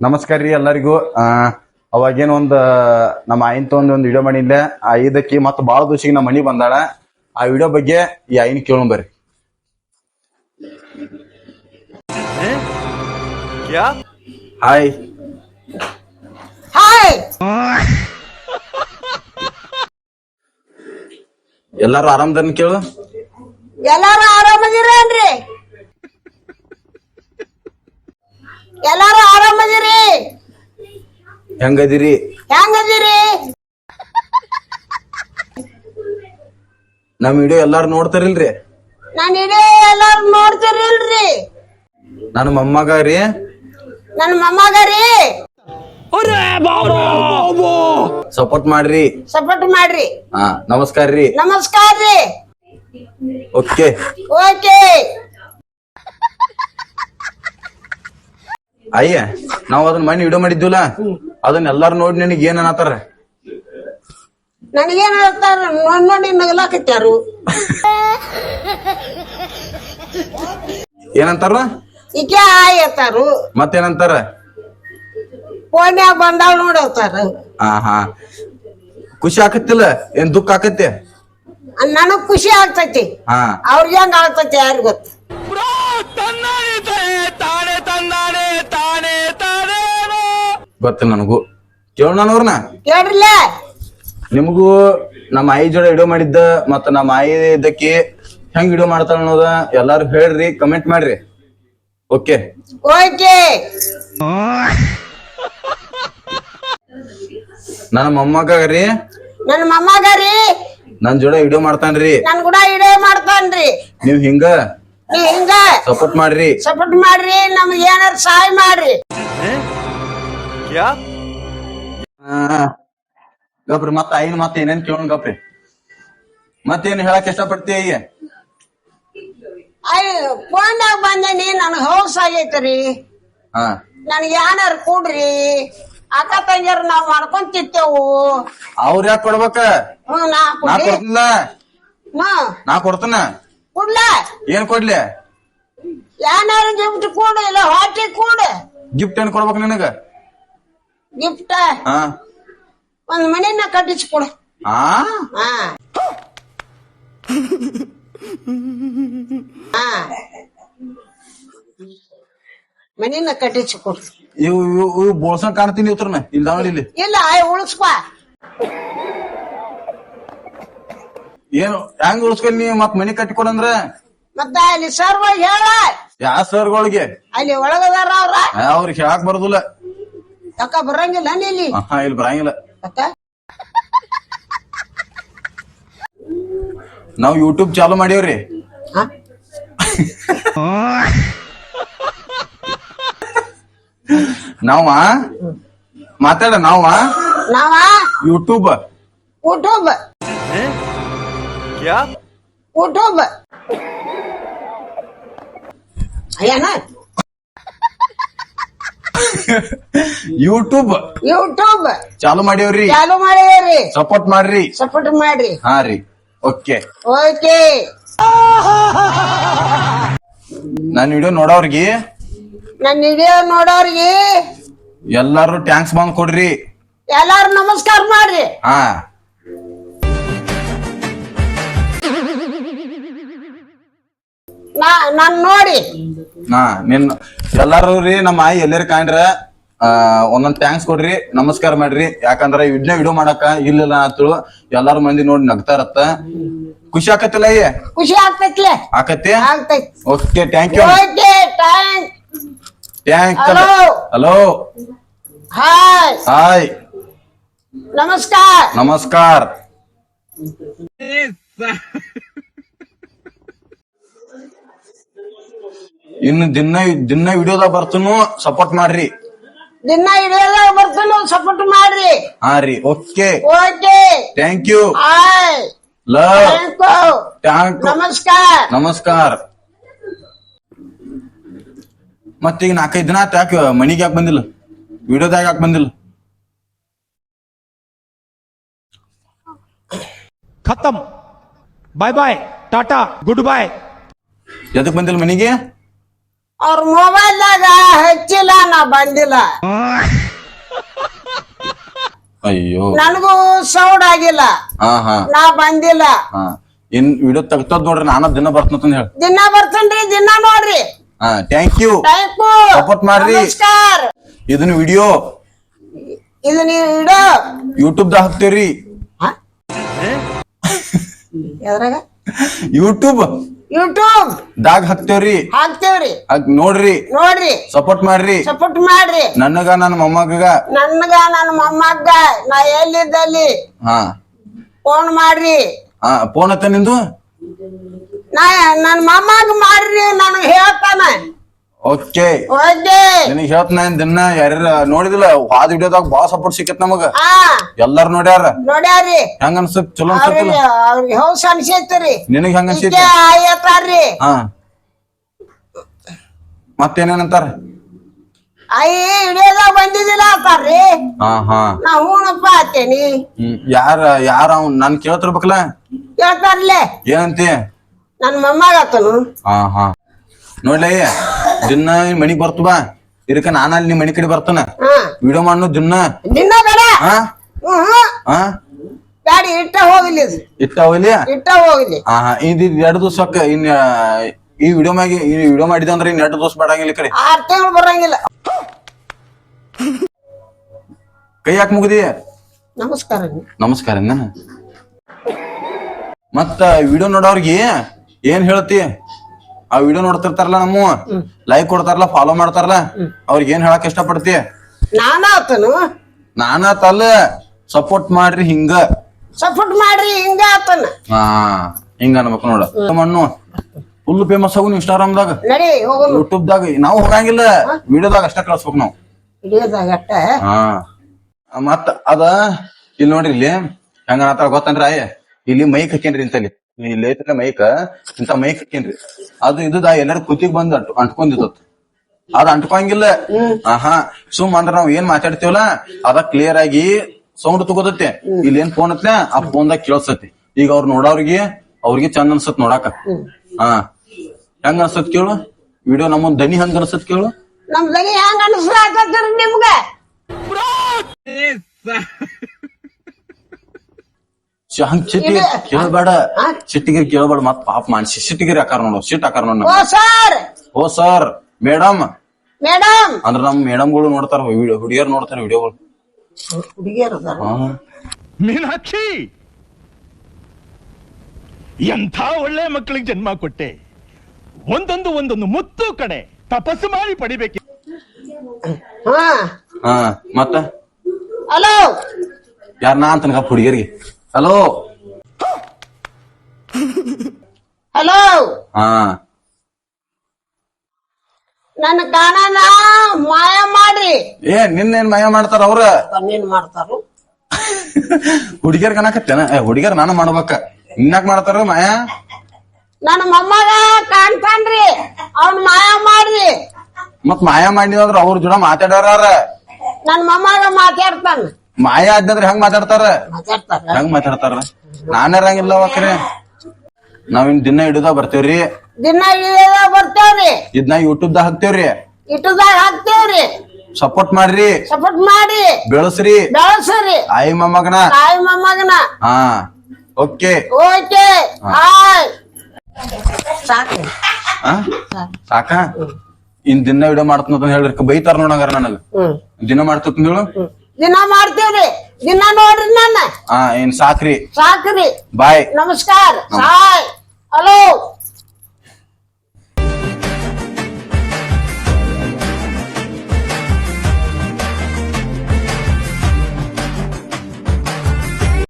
ನಮಸ್ಕಾರ ರೀ ಎಲ್ಲರಿಗೂ. ಅವಾಗೇನು ನಮ್ಮ ಆಯಿನ್ ಒಂದು ವಿಡಿಯೋ ಮಾಡಿದ್ದೆ. ಆ ಇದಕ್ಕೆ ಮತ್ತೆ ಭಾಳ ದಿವಸಿಗೆ ನಮ್ಮ ಮನಿ ಬಂದಾಳ. ಆ ವಿಡಿಯೋ ಬಗ್ಗೆ ಈ ಆಯಿನ್ ಕೇಳೋಣ ಬರ್ರಿ. ಹಾಯ್ ಹಾಯ್, ಎಲ್ಲಾರು ಆರಾಮದನ್ ಕೇಳು. ಎಲ್ಲಾರು ಆರಾಮದಿರೇನ್ರಿ? ಎಲ್ಲಾರು ಆರಾಮದಿರಿ? ಹೆಂಗದಿರಿ? ಹೆಂಗದಿರಿ? ನಮ್ ವಿಡಿಯೋ ಎಲ್ಲಾರು ನೋಡ್ತಾರಿಲ್ರಿ? ನಾನು ಇಡೀ ಎಲ್ಲಾರು ನೋಡ್ತಿರಿಲ್ರಿ? ನನ್ನ ಮೊಮ್ಮಗ ರೀ. ನನ್ನ ಮೊಮ್ಮಗ ರೀ. ಸಪೋರ್ಟ್ ಮಾಡ್ರಿ. ಸಪೋರ್ಟ್ ಮಾಡ್ರಿ. ನಮಸ್ಕಾರ ರೀ. ನಮಸ್ಕಾರ ರೀ. Okay okay. ಅಯ್ಯ, ನಾವ್ ಅದನ್ನ ಮನೆ ವಿಡಿಯೋ ಮಾಡಿದ್ವಲ್ಲ, ಅದನ್ನ ಎಲ್ಲಾರು ನೋಡಿ ನಿನಗೆ ಏನ್ ಅನ್ನತಾರ? ನನಗೇನ್ ಹೇಳ್ತಾರ? ನೋಡಿ ನಗಲಾಕತ್ಯಾರು. ಏನಂತಾರ? ಈಕೆ ಆಯ್ ಅಂತಾರು. ಮತ್ತೇನಂತಾರ? ಫೋನ್ಯಾಗ ಬಂದಾವ್ ನೋಡತ್ತಾರ. ಹಾ ಖುಷಿ ಆಕತ್ತಿಲ್ಲ? ಏನ್ ದುಃಖ ಆಕತ್ತೆ? ನನಗ್ ಖುಷಿ ಆಗ್ತೈತಿ. ಹಾ, ಅವ್ರಿಗೆ ಹೆಂಗ ಆಗ್ತೈತಿ ಯಾರಿಗ ಗೊತ್ತ? ಗೊತ್ತ ನನಗೂ. ಕೇಳೋಣವ್ರನ್ನ ಕೇಳ್ರಿಲ್ಲ. ನಿಮಗೂ ನಮ್ಮ ಆಯಿ ಜೋಡ ವಿಡಿಯೋ ಮಾಡಿದ್ದ ಮತ್ತ ನಮ್ಮ ಆಯಿ ಇದಕ್ಕೆ ಹೆಂಗ್ ವಿಡಿಯೋ ಮಾಡ್ತಾಳ ಅನ್ನೋದ ಎಲ್ಲಾರು ಹೇಳ್ರಿ, ಕಮೆಂಟ್ ಮಾಡ್ರಿ. Okay okay. ನನ್ನ ಮೊಮ್ಮಗ ರೀ. ನನ್ನ ಮೊಮ್ಮಗ ರೀ. ನನ್ ಜೋಡ ವಿಡಿಯೋ ಮಾಡ್ತಾನ್ರಿ. ನನ್ ಕೂಡ ಇಡೇ ಮಾಡ್ತಾನ್ರಿ. ನೀವ್ ಹಿಂಗ ನೀವ್ ಹಿಂಗ ಸಪೋರ್ಟ್ ಮಾಡ್ರಿ. ಸಪೋರ್ಟ್ ಮಾಡ್ರಿ. ನಮ್ಗೆ ಏನಾರ ಸಹಾಯ ಮಾಡ್ರಿ. ಗಪ್ರಿ ಮತ್ತ ಆಯಿನ ಮತ್ತೆ ಏನೇನ್ ಕೇಳೋಣ ಗಪ್ರಿ. ಮತ್ತೇನ್ ಹೇಳಕ್ ಇಷ್ಟಪಡ್ತೀಯ? ಫೋನ್ಯಾಗ ಬಂದೇನಿ, ನನಗ್ ಹೌಸ್ ಆಗೈತ್ರಿ. ಹಾ, ನನಗೆ ಏನಾರ ಕೊಡ್ರಿ. ಅಕ್ಕ ತಂಗಿಯರ್ ನಾವ್ ಮಾಡ್ಕೊಂತಿತ್ತೇವು. ಅವ್ರ ಯಾಕೆ ಕೊಡ್ಬೇಕ? ನಾ ನಾ ಕೊಡ್ತೀನ. ನಾ ಕೊಡ್ತನ. ಕೊಡ್ಲ? ಏನ್ ಕೊಡ್ಲಿ? ಏನಾರ ಗಿಫ್ಟ್ ಕೊಡು, ಇಲ್ಲ ಹಾಕಿ ಕೊಡು. ಗಿಫ್ಟ್ ಏನ್ ಕೊಡ್ಬೇಕ ನಿನಗ? ಗಿಫ್ಟ್ ಹಾ, ಒಂದ್ ಮನೆಯನ್ನ ಕಟ್ಟಿಸ್ಕೊಡು. ಹಾ, ಮನೆಯನ್ನ ಕಟ್ಟಿಸ್ಕೊಡು. ಇವು ಬೋಳ್ಸಂಗ್ ಕಾಣ್ತೀನಿ ಇವ್ರನ್ನ ಇಲ್ಲಿ ದಾವಣಿ ಇಲ್ಲಿ. ಇಲ್ಲ ಉಳಿಸ್ಪ. ಏನು ಹೆಂಗ್ ಉಳಿಸ್ಕೊಲ್ ನೀ? ಮತ್ ಮನಿ ಕಟ್ಟಿಕೊಡಂದ್ರ ಮತ್ತ ಅಲ್ಲಿ ಸರ್ವ ಹೇಳ. ಯಾವ ಸರ್ಗಳಿಗೆ? ಅಲ್ಲಿ ಒಳಗದಾರ ಅವ್ರ. ಅವ್ರಿಗೆ ಹೇಳಕ್ ಬರೋದಿಲ್ಲ. ಅಕ್ಕ ಬರಂಗಿಲ್ಲ ಇಲ್ಲಿ. ಇಲ್ಲಿ ಬರಂಗಿಲ್ಲ. ಅಕ್ಕ ನಾವ್ ಯೂಟ್ಯೂಬ್ ಚಾಲು ಮಾಡೇವ್ರಿ. ನಾವ ಮಾತಾಡ ನಾವ ಯೂಟ್ಯೂಬ್ ಯೂಟ್ಯೂಬ್ ಯೂಟ್ಯೂಬ್ ಏನ ಯೂಟ್ಯೂಬ್ ಯೂಟ್ಯೂಬ್ ಚಾಲು ಮಾಡೇವ್ರಿ. ಚಾಲು ಮಾಡಿವ್ರಿ. ಸಪೋರ್ಟ್ ಮಾಡ್ರಿ. ಸಪೋರ್ಟ್ ಮಾಡ್ರಿ. ಹಾ ರೀ. Okay okay. ನನ್ ವಿಡಿಯೋ ನೋಡೋರ್ಗಿ, ನನ್ನ ವಿಡಿಯೋ ನೋಡೋರ್ಗಿ ಎಲ್ಲಾರು ಟ್ಯಾಂಕ್ಸ್ ಬಂದ್ ಕೊಡ್ರಿ. ಎಲ್ಲಾರು ನಮಸ್ಕಾರ ಮಾಡ್ರಿ. ಹಾ, ನಾನ್ ನೋಡಿ ನಿನ್ ಎಲ್ಲಾರು ರೀ ನಮ್ಮ ಆಯಿ ಎಲ್ಲಾರ ಕಾಣ್ರ ಒಂದೊಂದ್ ಟ್ಯಾಂಕ್ಸ್ ಕೊಡ್ರಿ, ನಮಸ್ಕಾರ ಮಾಡ್ರಿ. ಯಾಕಂದ್ರ ಇದನ್ನ ವಿಡಿಯೋ ಮಾಡಕ ಇಲ್ಲ ಆತಳು ಎಲ್ಲಾರು ಮಂದಿ ನೋಡಿ ನಗ್ತಾರತ್ತ. ಖುಷಿ ಆಕತ್ತಿಲ್ಲ? ಖುಷಿ ಆಗ್ತೈತ್ಲೆ? ಆಕತಿ. ಆಗ್ತೈತಿ. Okay, thank you. Okay, thank. Hello, hi, hi, ನಮಸ್ಕಾರ. ನಮಸ್ಕಾರ. ಇನ್ನು ದಿನ ವಿಡಿಯೋದಾಗ ಬರ್ತನು, ಸಪೋರ್ಟ್ ಮಾಡ್ರಿ. ದಿನ ವಿಡಿಯೋದಾಗ ಬರ್ತಾನು, ಸಪೋರ್ಟ್ ಮಾಡ್ರಿ. ಹಾ ರೀ. Okay, okay, thank you. Hi, love, thank you, ನಮಸ್ಕಾರ. ನಮಸ್ಕಾರ. ಮತ್ತೀಗ 4-5 ದಿನ ಆತ, ಯಾಕೆ ಮನಿಗೆ ಯಾಕೆ ಬಂದಿಲ್ಲ? ವಿಡಿಯೋದಾಗ ಯಾಕೆ ಬಂದಿಲ್ಲ? खत्म, bye bye, tata, good bye. ಎದಕ್ ಬಂದಿಲ್ಲ ಮನಿಗೆ? ಅವ್ರ ಮೊಬೈಲ್ದಾಗ ಹಚ್ಚಿಲ್ಲ ನಾ ಬಂದಿಲ್ಲ. ಅಯ್ಯೋ ನನಗೂ ಸೌಂಡ್ ಆಗಿಲ್ಲ, ಹಾ ಹಾ ನಾ ಬಂದಿಲ್ಲ. ಹಾ ಇನ್ ವಿಡಿಯೋ ತೆಗ್ತದ್ ನೋಡ್ರಿ ನಾನು ದಿನ ಬರ್ತಂತ ಹೇಳಿ. ದಿನ ಬರ್ತೇನ್ರಿ, ದಿನ ನೋಡ್ರಿ. ಹಾ ಥ್ಯಾಂಕ್ ಯು. ಸಪೋರ್ಟ್ ಮಾಡ್ರಿ. ನಮಸ್ಕಾರ. ಇದನ್ನ ವಿಡಿಯೋ ಇದು ನೀವು ಇಡೋ ಯೂಟ್ಯೂಬ್ ದಾಗ ಹಾಕ್ತೇವ್ರಿ. ಎದ್ರಾಗ? ಯೂಟ್ಯೂಬ್ ದಾಗ ಹಾಕ್ತೇವ್ರಿ. ಹಾಕ್ತೇವ್ರಿ, ನೋಡ್ರಿ, ನೋಡ್ರಿ, ಸಪೋರ್ಟ್ ಮಾಡ್ರಿ. ಸಪೋರ್ಟ್ ಮಾಡ್ರಿ. ನನಗ ನನ್ನ ಮೊಮ್ಮಗ ನನ್ಗ ನನ್ನ ಮೊಮ್ಮಗ ನಾ ಎಲ್ಲಿದ್ದಲ್ಲಿ ಹಾ ಫೋನ್ ಮಾಡ್ರಿ. ಹಾ ಫೋನ್ ಹತ್ತ ನಿಂದು ನಾ ನನ್ ಮೊಮ್ಮಗ ಮಾಡ್ರಿ, ನನಗ್ ಹೇಳ್ತಾನ. ಓಕೆ ಓಕೆ ನಿನಗ್ ಹೇಳ್ತಾನ ದಿನ ಯಾರ್ಯಾರ ನೋಡಿದಿಲ್ಲ ಹಾದ್ ವಿಡಿಯೋದಾಗ ಬಾಳ ಸಪೋರ್ಟ್ ಸಿಕ್ಕತ್ ನಮಗ. ಹಾ ಎಲ್ಲಾರು ನೋಡ್ಯಾರ. ನೋಡ್ಯಾರಿ. ಹೆಂಗ ಅನ್ಸತ್? ಚಲೋ ಅನ್ಸತ್ತಿಲ್ಲ? ಅವ್ರಿಗೆ ಹೌಸ್ ಅನ್ಸೈತ್ರಿ. ನಿನಗ್ ಹೆಂಗ ಅನ್ಸೈತಿ? ಆಯ್ತಾರ್ರಿ. ಹಾ ಮತ್ತೇನೇನಂತಾರ? ಅಯ್ಯ ಹಿಡಿಯೋದಾಗ ಬಂದಿದ್ದಿಲ್ಲ ಅಂತಾರ್ರಿ. ಹಾ ಹಾ ನಾ ಹೂಣಪ್ಪ ಆತೇನಿ. ಯಾರ ಅವ್ನ್ ನನ್ ಕೇಳ್ತಿರ್ಬೇಕಲ್ಲ. ಕೇಳ್ತಾರ್ಲೆ. ಏನಂತಿ? ನನ್ ಮೊಮ್ಮಗ ಆತನು. ಹಾ ಹಾ ನೋಡ್ಲಿ ದಿನ ಮನಿಗ್ ಬರ್ತು ಬಾ, ಇದಕ್ಕ ನಾನ ಅಲ್ಲಿ ನಿಮ್ ಮನಿ ಕಡೆ ಬರ್ತಾನ. ಹಾ ವಿಡಿಯೋ ಮಾಡು ದಿನ. ದಿನ ಬೇಡ. ಹಾ ಹಾ ಗಾಡಿ ಇಟ್ಟ ಹೋಗ್ಲಿ, ಇಟ್ಟ ಹೋಗ್ಲಿ. ಇಟ್ಟ ಹೋಗ್ಲಿ. ಹಾ ಹಾ ಇದು 2 ದಿವ್ಸಕ್ಕ ಇನ್ ಈ ವಿಡಿಯೋ ಮಾಡಿದ ಅಂದ್ರೆ ಇನ್ 2 ದಿವಸ ಮಾಡಂಗಿಲ್ಲ ಈ ಕಡೆ. 6 ತಿಂಗಳು ಬರಂಗಿಲ್ಲ. ಕೈ ಯಾಕೆ ಮುಗಿದಿ? ನಮಸ್ಕಾರ. ನಮಸ್ಕಾರ. ಮತ್ತ ವಿಡಿಯೋ ನೋಡೋರ್ಗಿ ಏನ್ ಹೇಳ್ತಿ? ಆ ವಿಡಿಯೋ ನೋಡ್ತಿರ್ತಾರಲ್ಲ, ನಮ್ಮ ಲೈಕ್ ಕೊಡ್ತಾರಲ್ಲ, ಫಾಲೋ ಮಾಡ್ತಾರಲ್ಲ, ಅವ್ರಿಗೆ ಏನ್ ಹೇಳಕ್ ಇಷ್ಟ ಪಡ್ತಿ? ನಾನಾತನು. ನಾನತಲ್ಲ, ಸಪೋರ್ಟ್ ಮಾಡ್ರಿ ಹಿಂಗ. ಸಪೋರ್ಟ್ ಮಾಡ್ರಿ ಹಿಂಗ ಆತನ. ಹಾ ಹಿಂಗ ಅನ್ಬೇಕು ನೋಡ. ಮಣ್ಣು ಫುಲ್ ಫೇಮಸ್ ಆಗು ಇನ್ಸ್ಟಾಗ್ರಾಮ್ದಾಗ, ನಡಿ ಹೋಗೋಣ. ಯೂಟ್ಯೂಬ್ ದಾಗ. ನಾವು ಹೋಗಂಗಿಲ್ಲ, ವಿಡಿಯೋದಾಗ ಅಷ್ಟ ಕಳ್ಸ್ಬೇಕು ನಾವು. ಹಿಡಿಯೋದಾಗ ಅಟ್ಟ. ಹಾ ಮತ್ತ ಅದ ಇಲ್ಲಿ ನೋಡ್ರಿ, ಇಲ್ಲಿ ಹೆಂಗ ಆತರ ಗೊತ್ತನ್ರಿ? ಇಲ್ಲಿ ಮೈಕ್ ಹಾಕೇನ್ರಿ ಇಂತಲ್ಲಿ, ಇಲ್ಲಿ ಐತಿಲ್ಲ ಮೈಕ್, ಇಂತ ಮೈಕ್ ಹಾಕೇನ್ರಿ. ಅದು ಇದ ಎಲ್ಲಾರು ಕುತ್ತಿಗೆ ಬಂದ್ ಅಂಟ್ಕೊಂಡಿತ್ತ. ಅದ್ ಅಂಟ್ಕೊಂಗಿಲ್ಲ. ಹಾ ಸುಮ್ ಅಂದ್ರ ನಾವ್ ಏನ್ ಮಾತಾಡ್ತೀವಲ್ಲ ಅದ ಕ್ಲಿಯರ್ ಆಗಿ ಸೌಂಡ್ ತಗೋದತ್ತೆ. ಇಲ್ಲಿ ಏನ್ ಫೋನ್ ಹತ್ಲ ಆ ಫೋನ್ದಾಗ ಕೇಳಿಸತಿ. ಈಗ ಅವ್ರ ನೋಡೋರ್ಗಿ ಅವ್ರಿಗೆ ಚಂದ ಅನ್ಸತ್ ನೋಡಾಕ. ಹಾ ಹೆಂಗ ಅನ್ಸತ್ ಕೇಳು ವಿಡಿಯೋ? ನಮ್ಮ ದನಿ ಹಂಗ ಅನ್ಸತ್ ಕೇಳು. ನಮ್ ದನಿ ಹೆಂಗ ಅನ್ಸ್ಲಾಕತ್ತೀರಿ ನಿಮ್ಗ? ಹಂಗ ಸಿಟ್ಟಿಗೆ ಕೇಳಬೇಡ, ಸಿಟ್ಟಿಗೆ ಕೇಳಬೇಡ. ಮತ್ ಪಾಪ ಮಾನ್ಸಿ ಸಿಟ್ಟಿಗಿರಿ ಆಕಾರ ನೋಡು, ಸಿಟ್ ಆಕಾರ ನೋಡ. ಓ ಸರ್, ಓ ಸರ್, ಮೇಡಮ್. ಮೇಡಮ್ ಅಂದ್ರ ನಮ್ ಮೇಡಮ್ಗಳು ನೋಡ್ತಾರ, ಹುಡುಗಿಯರ್ ನೋಡ್ತಾರ ವಿಡಿಯೋಗಳು. ಹುಡುಗಿಯರು ಮೀನಾಕ್ಷಿ, ಎಂಥ ಒಳ್ಳೆ ಮಕ್ಕಳಿಗೆ ಜನ್ಮ ಕೊಟ್ಟೆ. ಒಂದೊಂದು ಮುತ್ತು ಕಡೆ ತಪಸ್ಸು ಮಾಡಿ ಪಡಿಬೇಕು. ಹಾ ಹಾ ಮತ್ತ ಹಲೋ ಯಾರನಾ ಅಂತನಕ ಹುಡುಗಿಯರಿಗೆ ಹಲೋ ಹಲೋ. ಹಾ ನನ್ನ ಕಾಣನ ಮಾಯ ಮಾಡ್ರಿ. ನಿನ್ನೇನ್ ಮಾಯ ಮಾಡ್ತಾರ ಅವ್ರ? ಏನ್ ಮಾಡ್ತಾರು? ಹುಡುಗಿಯರ್ ಕನಕತ್ತೇನ? ಹುಡುಗಿಯರ್ ನಾನು ಮಾಡ್ಬೇಕ, ಇನ್ನಾಕ್ ಮಾಡ್ತಾರ ಮಾಯ? ನನ್ನ ಮೊಮ್ಮಗ ಕಾಣ್ತಾನ್ರಿ, ಅವ್ನ್ ಮಾಯ ಮಾಡ್ರಿ. ಮತ್ ಮಾಯ ಮಾಡಿದ್ರ ಅವ್ರ ಜೋಡ ಮಾತಾಡ್ಯಾರ. ನನ್ ಮೊಮ್ಮಗ ಮಾತಾಡ್ತಾನ. ಮಾಯ ಆದ್ನಂದ್ರ ಹೆಂಗ್ ಮಾತಾಡ್ತಾರ? ಹೆಂಗ್ ಮಾತಾಡ್ತಾರ? ನಾನೇರಂಗಿಲ್ಲ ಅವಕ್ರೆ. ನಾವಿನ್ ದಿನ ಹಿಡಿದ ಬರ್ತೇವ್ರಿ, ದಿನ ಇಳಿಯೋದ ಬರ್ತೇವ್ರಿ, ಇದನ್ನ ಯೂಟ್ಯೂಬ್ ದಾಗ ಹಾಕ್ತೇವ್ರಿ, ಇಟ್ಟದಾಗ ಹಾಕ್ತೇವ್ರಿ. ಸಪೋರ್ಟ್ ಮಾಡ್ರಿ, ಸಪೋರ್ಟ್ ಮಾಡಿ ಬೆಳಸ್ರಿ, ಬೆಳಸ್ರಿ. ಆಯಿ ಮೊಮ್ಮಗನ. ತಾಯಿ ಮೊಮ್ಮಗನ. ಹಾ ಓಕೆ ಓಕೆ ಹಾಯ್. ಸಾಕು ಸಾಕ? ಇನ್ ದಿನ ವಿಡಿಯೋ ಮಾಡ್ತಂತ ಹೇಳ್ರಿ, ಬೈತಾರ ನೋಡಂಗಾರ ನನಗ. ದಿನ ಮಾಡ್ತಂತ ಹೇಳು. ದಿನ ಮಾಡ್ತೇವ್ರಿ, ದಿನ ನೋಡ್ರಿ ನನ್ನ. ಏನ್ ಸಾಕ್ರಿ? ಸಾಕ್ರಿ. ಬಾಯ್. ನಮಸ್ಕಾರ. Hi hello.